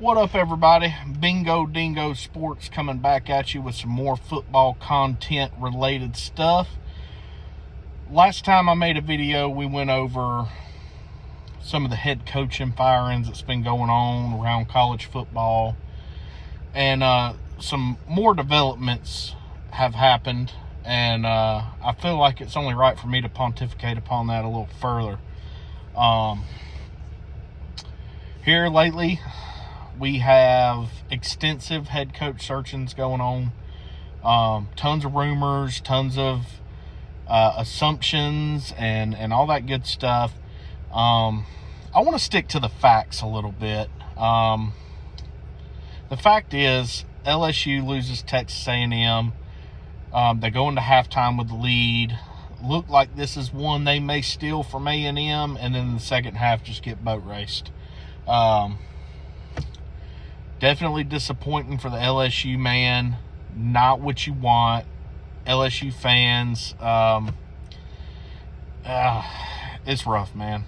What up, everybody? Bingo Dingo Sports coming back at you with some more football content related stuff. Last time I made a video, we went over some of the head coaching firings that's been going on around college football, and some more developments have happened, and I feel like it's only right for me to pontificate upon that a little further. Here lately, we have extensive head coach searchings going on. Tons of rumors, tons of assumptions, and all that good stuff. I want to stick to the facts a little bit. The fact is, LSU loses Texas A&M. They go into halftime with the lead. Look like this is one they may steal from A&M, and then in the second half just get boat raced. Definitely disappointing for the LSU man. Not what you want. LSU fans, it's rough, man.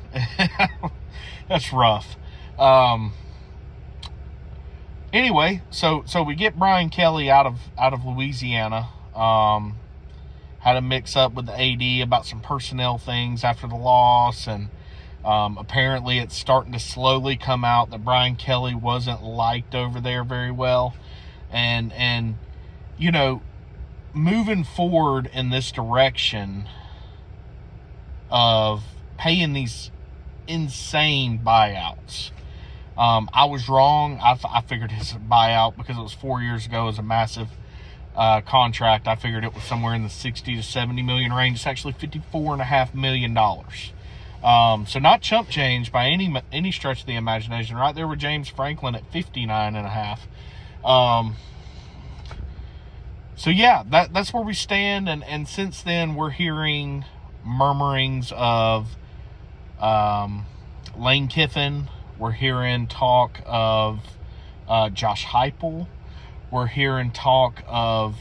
That's rough. Anyway, so we get Bryan Kelly out of Louisiana. Had a mix up with the AD about some personnel things after the loss, and apparently it's starting to slowly come out that Bryan Kelly wasn't liked over there very well. And you know, moving forward in this direction of paying these insane buyouts. I was wrong. I figured his buyout, because it was 4 years ago, as a massive contract. I figured it was somewhere in the 60 to 70 million range. It's actually $54.5 million. So not chump change by any stretch of the imagination. Right there with James Franklin at 59.5. So yeah, that's where we stand. And since then, we're hearing murmurings of Lane Kiffin. We're hearing talk of Josh Heupel. We're hearing talk of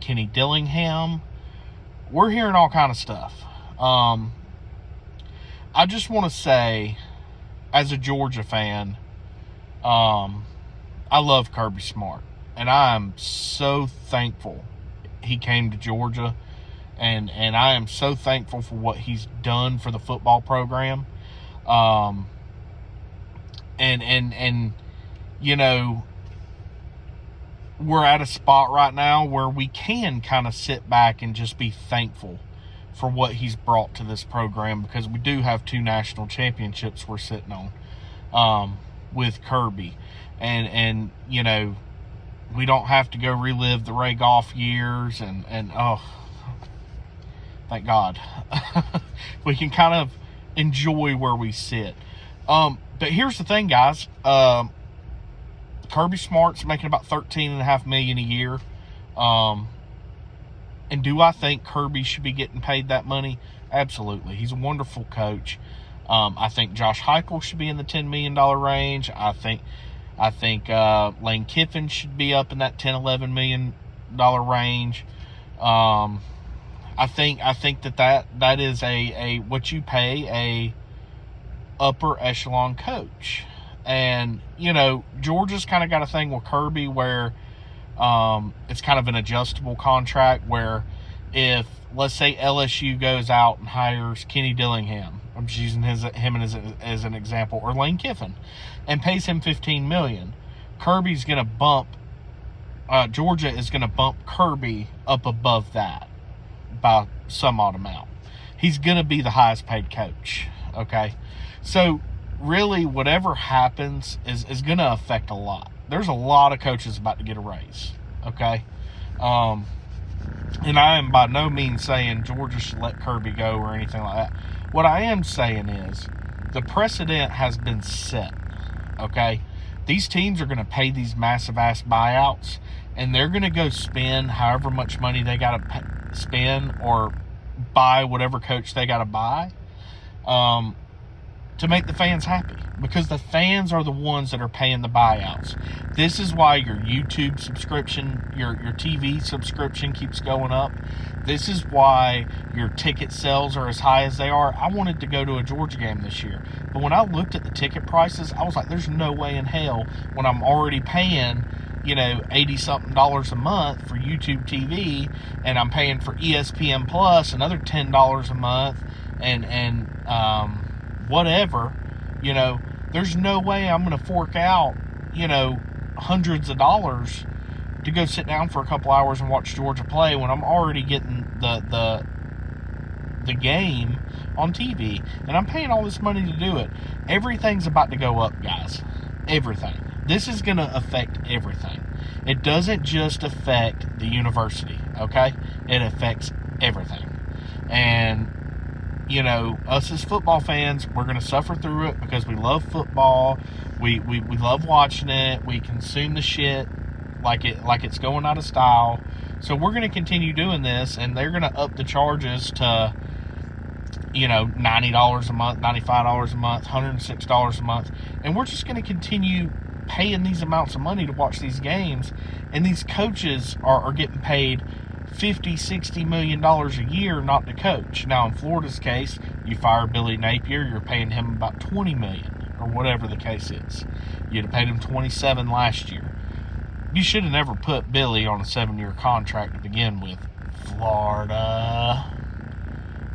Kenny Dillingham. We're hearing all kind of stuff. I just want to say, as a Georgia fan, I love Kirby Smart. And I am so thankful he came to Georgia. And I am so thankful for what he's done for the football program. And you know, we're at a spot right now where we can kind of sit back and just be thankful for what he's brought to this program, because we do have 2 national championships we're sitting on with Kirby. And you know, we don't have to go relive the Ray Goff years, and oh, thank God. We can kind of enjoy where we sit. But here's the thing, guys. Kirby Smart's making about $13.5 million a year. And do I think Kirby should be getting paid that money? Absolutely. He's a wonderful coach. I think Josh Heupel should be in the $10 million range. I think Lane Kiffin should be up in that $10-11 million range. I think that is a what you pay a upper echelon coach. And you know, Georgia's kind of got a thing with Kirby where it's kind of an adjustable contract, where if, let's say, LSU goes out and hires Kenny Dillingham, I'm just using him as an example, or Lane Kiffin, and pays him $15 million, Kirby's going to bump, Georgia is going to bump Kirby up above that by some odd amount. He's going to be the highest paid coach, okay? So really, whatever happens is going to affect a lot. There's a lot of coaches about to get a raise, okay? And I am by no means saying Georgia should let Kirby go or anything like that. What I am saying is the precedent has been set, okay? These teams are going to pay these massive-ass buyouts, and they're going to go spend however much money they got to spend, or buy whatever coach they got to buy, to to make the fans happy, because the fans are the ones that are paying the buyouts. This is why your YouTube subscription, your TV subscription keeps going up. This is why your ticket sales are as high as they are. I wanted to go to a Georgia game this year, but when I looked at the ticket prices, I was like, there's no way in hell, when I'm already paying, $80-something a month for YouTube TV, and I'm paying for ESPN Plus another $10 a month, and whatever, there's no way I'm going to fork out, hundreds of dollars to go sit down for a couple hours and watch Georgia play when I'm already getting the game on TV, and I'm paying all this money to do it. Everything's about to go up, guys. Everything. This is going to affect everything. It doesn't just affect the university, okay? It affects everything. And us as football fans, we're going to suffer through it because we love football. We love watching it. We consume the shit like it's going out of style. So we're going to continue doing this, and they're going to up the charges to, $90 a month, $95 a month, $106 a month. And we're just going to continue paying these amounts of money to watch these games. And these coaches are getting paid $50-60 million a year not to coach. Now, in Florida's case, you fire Billy Napier, you're paying him about $20 million, or whatever the case is. You'd have paid him $27 last year. You should have never put Billy on a 7-year contract to begin with, Florida.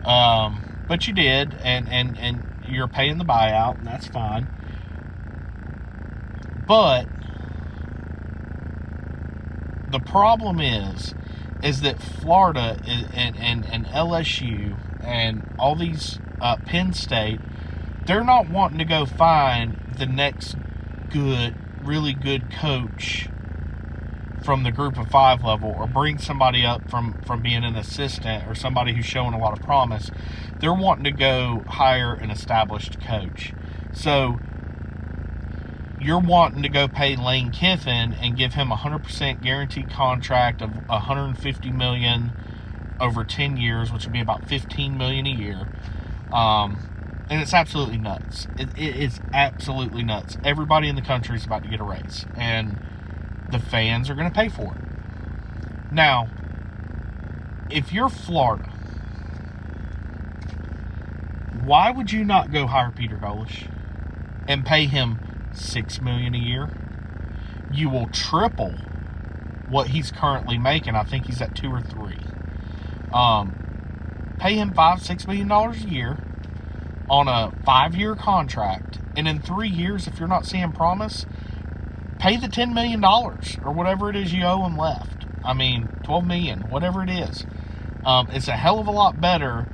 But you did, and you're paying the buyout, and that's fine. But the problem is that Florida and LSU and all these Penn State, they're not wanting to go find the next really good coach from the group of 5 level, or bring somebody up from being an assistant, or somebody who's showing a lot of promise. They're wanting to go hire an established coach. So you're wanting to go pay Lane Kiffin and give him a 100% guaranteed contract of $150 million over 10 years, which would be about $15 million a year. And it's absolutely nuts. It's absolutely nuts. Everybody in the country is about to get a raise, and the fans are going to pay for it. Now, if you're Florida, why would you not go hire Peter Golish and pay him $6 million a year? You will triple what he's currently making. I think he's at 2 or 3. Pay him $5-6 million a year on a 5-year contract, and in 3 years, if you're not seeing promise, pay the $10 million or whatever it is you owe him left. I mean, $12 million, whatever it is. It's a hell of a lot better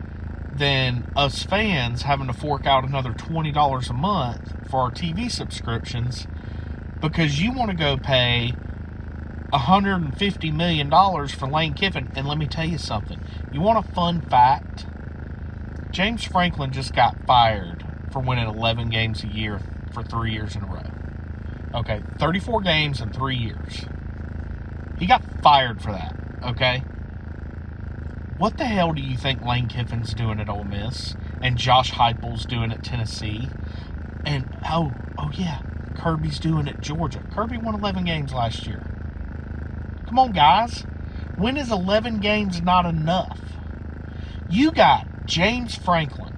than us fans having to fork out another $20 a month for our TV subscriptions, because you want to go pay $150 million for Lane Kiffin. And let me tell you something. You want a fun fact? James Franklin just got fired for winning 11 games a year for 3 years in a row. Okay, 34 games in 3 years. He got fired for that, okay? What the hell do you think Lane Kiffin's doing at Ole Miss? And Josh Heupel's doing at Tennessee? And, oh yeah, Kirby's doing at Georgia. Kirby won 11 games last year. Come on, guys. When is 11 games not enough? You got James Franklin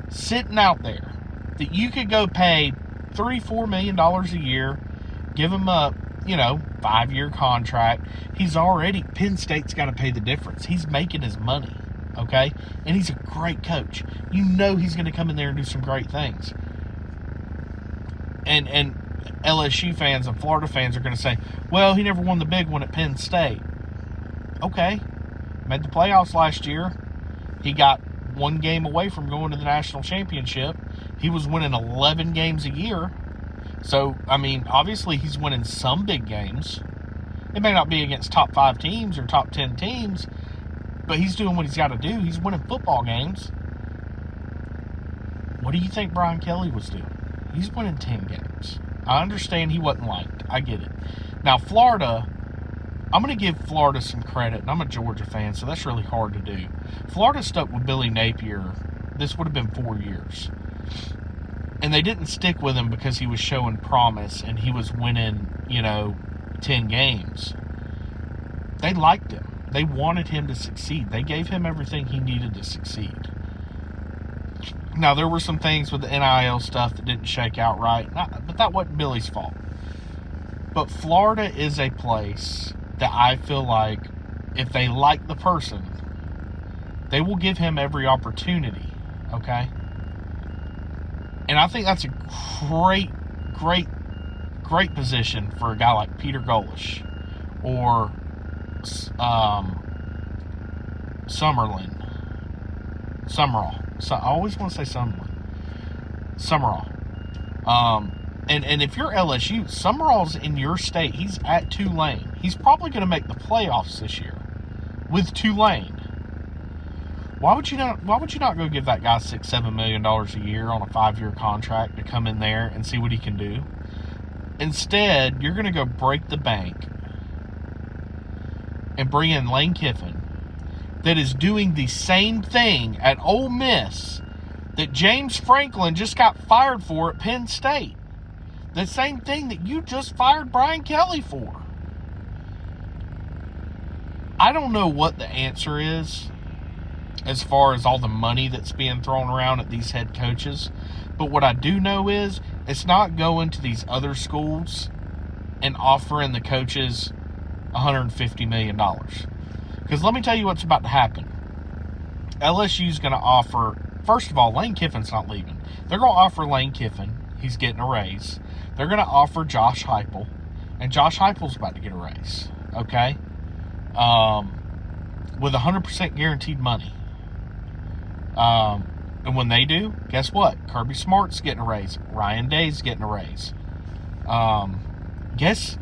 sitting out there that you could go pay $3-4 million a year, give him a 5-year contract. He's already, Penn State's got to pay the difference. He's making his money, okay? And he's a great coach. You know he's going to come in there and do some great things. And LSU fans and Florida fans are going to say, well, he never won the big one at Penn State. Okay. Made the playoffs last year. He got 1 game away from going to the national championship. He was winning 11 games a year. So, I mean, obviously he's winning some big games. It may not be against top 5 teams or top 10 teams, but he's doing what he's got to do. He's winning football games. What do you think Bryan Kelly was doing? He's winning 10 games. I understand he wasn't liked. I get it. Now, Florida, I'm going to give Florida some credit, and I'm a Georgia fan, so that's really hard to do. Florida stuck with Billy Napier. This would have been 4 years. And they didn't stick with him because he was showing promise and he was winning, 10 games. They liked him. They wanted him to succeed. They gave him everything he needed to succeed. Now, there were some things with the NIL stuff that didn't shake out right, but that wasn't Billy's fault. But Florida is a place that I feel like if they like the person, they will give him every opportunity, okay? And I think that's a great position for a guy like Peter Golish or Summerall. So I always want to say Summerall. And if you're LSU, Summerall's in your state. He's at Tulane. He's probably going to make the playoffs this year with Tulane. Why would you not go give that guy $6-7 million a year on a 5-year contract to come in there and see what he can do? Instead, you're going to go break the bank and bring in Lane Kiffin, that is doing the same thing at Ole Miss that James Franklin just got fired for at Penn State. The same thing that you just fired Bryan Kelly for. I don't know what the answer is as far as all the money that's being thrown around at these head coaches. But what I do know is it's not going to these other schools and offering the coaches $150 million. Because let me tell you what's about to happen. LSU's going to offer, first of all, Lane Kiffin's not leaving. They're going to offer Lane Kiffin. He's getting a raise. They're going to offer Josh Heupel. And Josh Heupel's about to get a raise. Okay? With 100% guaranteed money. And when they do, guess what? Kirby Smart's getting a raise. Ryan Day's getting a raise. Guess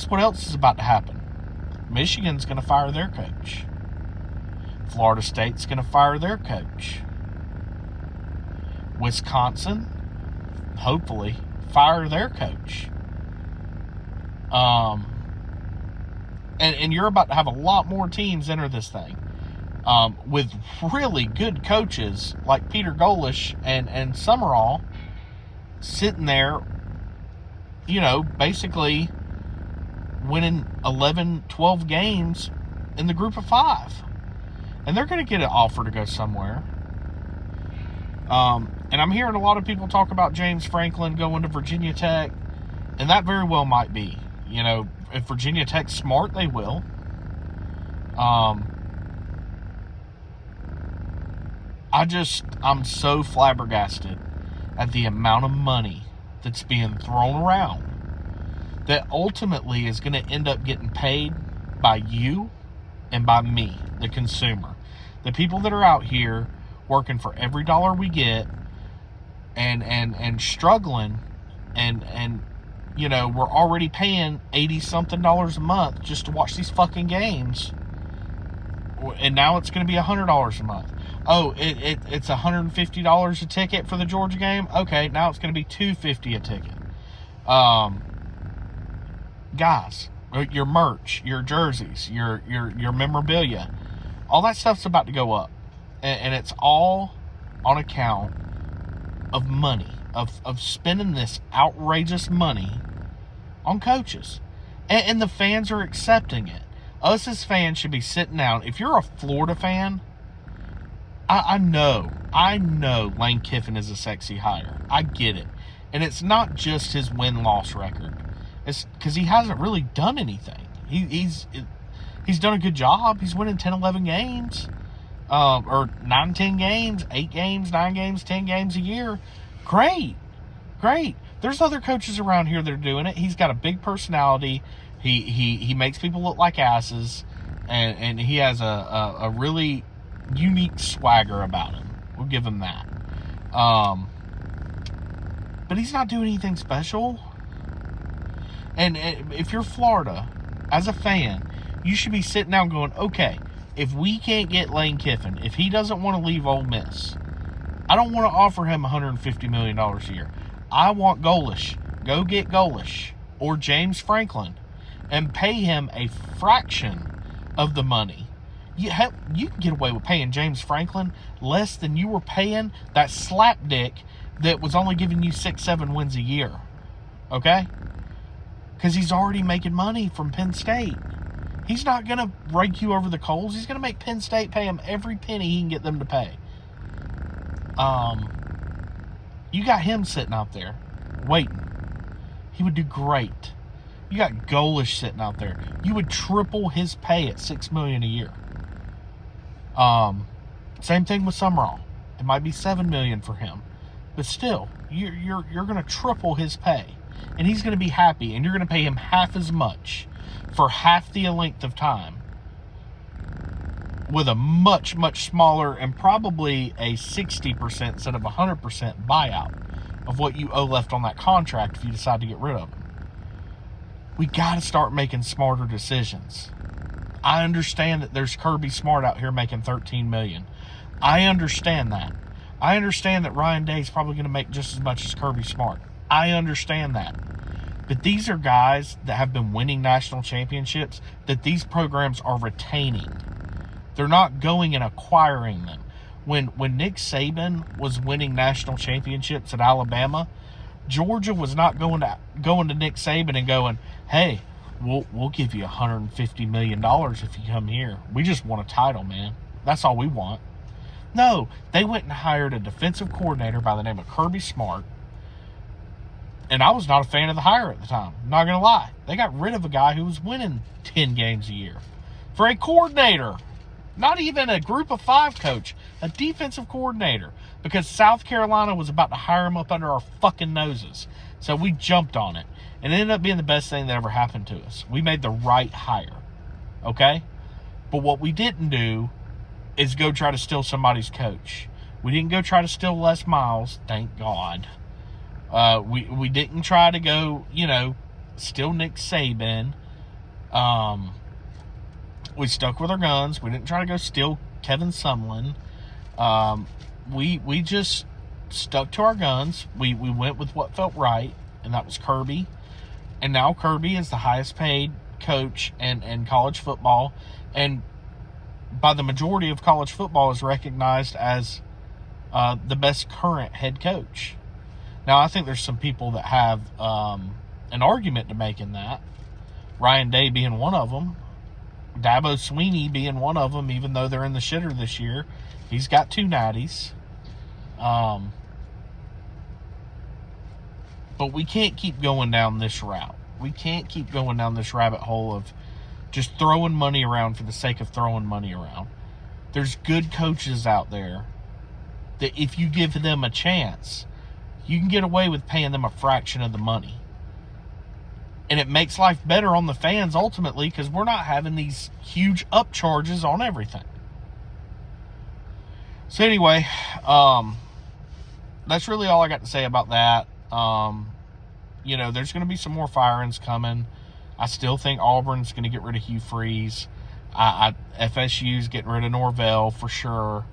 what else is about to happen? Michigan's going to fire their coach. Florida State's going to fire their coach. Wisconsin, hopefully, fire their coach. And you're about to have a lot more teams enter this thing. With really good coaches like Peter Golish and Summerall sitting there, basically winning 11, 12 games in the group of 5. And they're going to get an offer to go somewhere. And I'm hearing a lot of people talk about James Franklin going to Virginia Tech. And that very well might be. If Virginia Tech's smart, they will. I'm so flabbergasted at the amount of money that's being thrown around that ultimately is going to end up getting paid by you and by me, the consumer. The people that are out here working for every dollar we get and struggling and we're already paying $80-something a month just to watch these fucking games. And now it's going to be $100 a month. Oh, it's $150 a ticket for the Georgia game? Okay, now it's going to be $250 a ticket. Guys, your merch, your jerseys, your memorabilia, all that stuff's about to go up. And it's all on account of money, of spending this outrageous money on coaches. And the fans are accepting it. Us as fans should be sitting down. If you're a Florida fan, I know Lane Kiffin is a sexy hire. I get it. And it's not just his win-loss record. It's because he hasn't really done anything. He's done a good job. He's winning 10, 11 games. Or 9, 10 games, 8 games, 9 games, 10 games a year. Great. There's other coaches around here that are doing it. He's got a big personality. He makes people look like asses. And he has a really unique swagger about him. We'll give him that. But he's not doing anything special. And if you're Florida, as a fan, you should be sitting down going, okay, if we can't get Lane Kiffin, if he doesn't want to leave Ole Miss, I don't want to offer him $150 million a year. I want Golish. Go get Golish or James Franklin and pay him a fraction of the money. You can get away with paying James Franklin less than you were paying that slapdick that was only giving you 6-7 wins a year. Okay? Because he's already making money from Penn State. He's not going to rake you over the coals. He's going to make Penn State pay him every penny he can get them to pay. You got him sitting out there waiting. He would do great. You got Golish sitting out there. You would triple his pay at $6 million a year. Same thing with Summerall. It might be $7 million for him, but still, you're going to triple his pay, and he's going to be happy. And you're going to pay him half as much for half the length of time, with a much, much smaller and probably a 60% instead of 100% buyout of what you owe left on that contract if you decide to get rid of him. We got to start making smarter decisions. I understand that there's Kirby Smart out here making $13 million. I understand that. I understand that Ryan Day's probably going to make just as much as Kirby Smart. I understand that. But these are guys that have been winning national championships that these programs are retaining. They're not going and acquiring them. When Nick Saban was winning national championships at Alabama, Georgia was not going to Nick Saban and going, hey, we'll give you $150 million if you come here. We just want a title, man. That's all we want. No, they went and hired a defensive coordinator by the name of Kirby Smart. And I was not a fan of the hire at the time. I'm not going to lie. They got rid of a guy who was winning 10 games a year for a coordinator. Not even a group of 5 coach, a defensive coordinator, because South Carolina was about to hire him up under our fucking noses. So we jumped on it. And it ended up being the best thing that ever happened to us. We made the right hire. Okay? But what we didn't do is go try to steal somebody's coach. We didn't go try to steal Les Miles, thank God. We didn't try to go, steal Nick Saban. We stuck with our guns. We didn't try to go steal Kevin Sumlin. We just stuck to our guns. We went with what felt right, and that was Kirby. And now Kirby is the highest paid coach in college football, and by the majority of college football is recognized as the best current head coach. Now, I think there's some people that have an argument to make in that. Ryan Day being one of them. Dabo Swinney being one of them, even though they're in the shitter this year. He's got 2 natties. But we can't keep going down this route. We can't keep going down this rabbit hole of just throwing money around for the sake of throwing money around. There's good coaches out there that if you give them a chance, you can get away with paying them a fraction of the money. And it makes life better on the fans ultimately, because we're not having these huge upcharges on everything. So anyway, that's really all I got to say about that. There's going to be some more firings coming. I still think Auburn's going to get rid of Hugh Freeze. FSU's getting rid of Norvell for sure.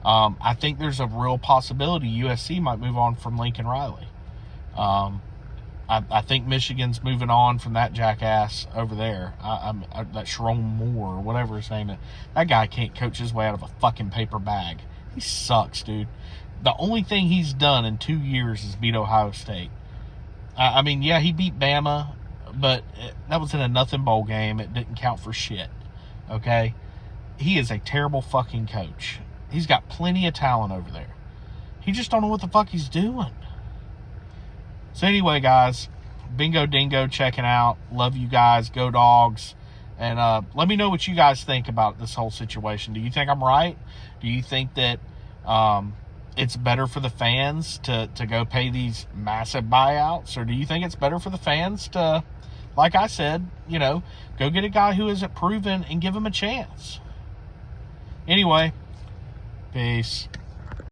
I think there's a real possibility USC might move on from Lincoln Riley. I think Michigan's moving on from that jackass over there. That Sharon Moore or whatever his name is. That guy can't coach his way out of a fucking paper bag. He sucks, dude. The only thing he's done in 2 years is beat Ohio State. He beat Bama, but that was in a nothing bowl game. It didn't count for shit. Okay? He is a terrible fucking coach. He's got plenty of talent over there. He just don't know what the fuck he's doing. So anyway, guys, Bingo Dingo checking out. Love you guys. Go Dogs. And let me know what you guys think about this whole situation. Do you think I'm right? Do you think that it's better for the fans to go pay these massive buyouts? Or do you think it's better for the fans to, like I said, go get a guy who isn't proven and give him a chance? Anyway, peace.